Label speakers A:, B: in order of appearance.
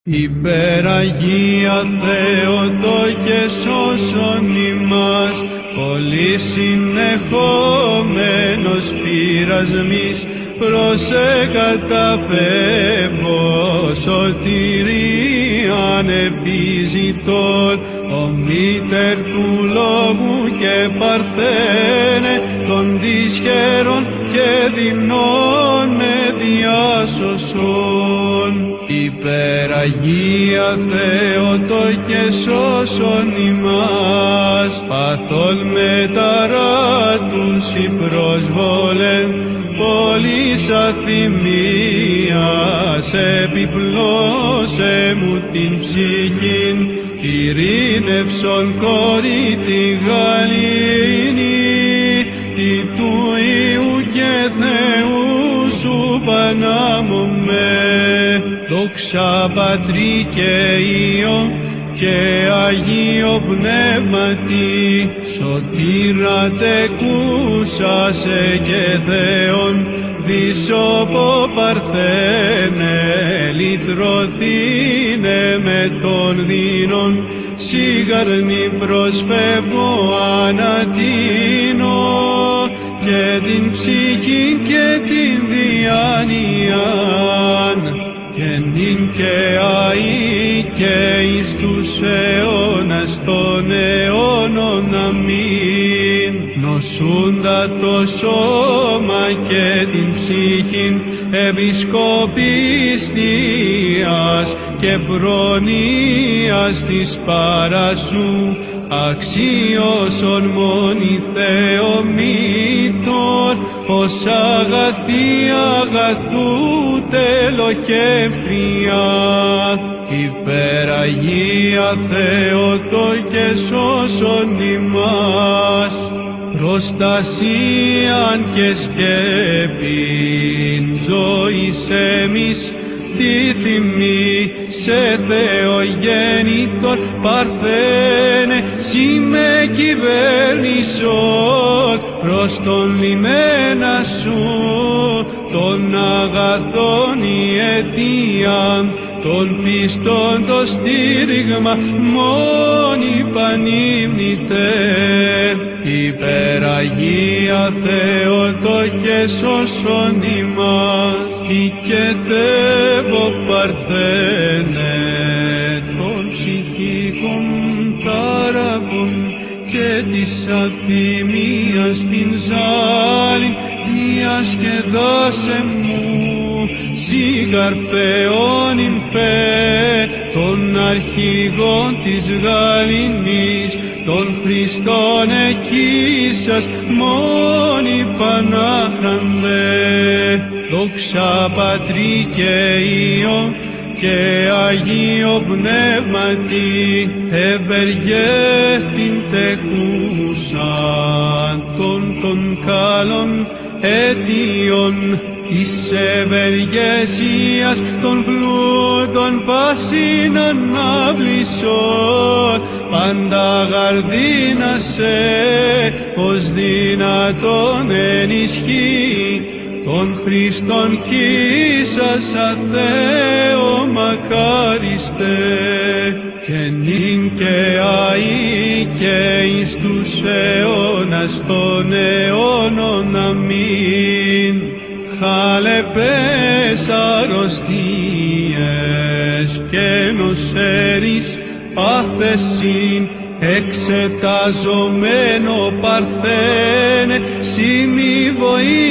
A: Υπεραγία Θεότο και σώσον ημάς, πολύ συνεχόμενος πειρασμής, προσε καταφεύγω σωτηρίαν επιζητών, ο μήτερ του λόγου και παρθένε των δυσχερών και δεινών με διάσωσον. Υπεραγία Θεότο και σώσον ημάς, παθών μεταράτους η προσβολέν, πολλής αθυμίας επιπλώσε μου την ψυχήν, ειρήνευσον κόρη τη γαλήνη, τη του Υιού και Θεού σου Πανάμωμε. Δόξα Πατρί και Υιό και Αγίο Πνεύματι, σωτήρα τεκούσασε και Θεόν, δισοπό παρθένε λυτρωθήνε με των δεινών, σίγαρνη προσφεύγω ανατείνω και την ψυχή και την διάνοιαν, και νυν και αεί και εις τους αιώνας των αιώνων. Αμήν. Νοσούντα το σώμα και την ψυχήν επισκοπιστίας και προνοίας της παρασού, αξίωσον μόνοι Θεομήτων, ως αγαθή αγαθού τελοχεύτρια. Υπεραγία Θεότο και σώσον ημάς, προστασίαν και σκέπην ζωής εμείς, τη θυμή σε Θεογέννητον παρθένε, σοι με κυβέρνησον προς τον λιμένα σου, των αγαθών η αιτία, των πιστών το στήριγμα, μόνοι πανύμνητε. Υπεραγία Θεότο και σώσον ημάς, οικετεύω παρθένε των ψυχικών τάραχων και της αθυμίας την ζάλη, διασκεδάσε μου, σίγαρ Θεόν ημφέ, των αρχηγών της γαλήνης, των Χριστών εκείσας, μόνοι πανάχρανδε. Δόξα Πατρί και Υιό και Αγίο Πνεύματι, ευεργέτην τεκούσαν των καλών αιτίων, της ευεργεσίας των πλούτων πάσιν ανάβλησον, πάντα γαρδίνασε ως δυνατόν ενισχύ, των Χριστών κοίσασα Θεό μακάριστε, και νυν και αεί και εις τους αιώνας των αιώνων. Αμήν. Χαλεπές αρρωστίες και νοσέρης πάθεσιν, εξεταζομένο παρθένε, σοι μη βοήθησιν.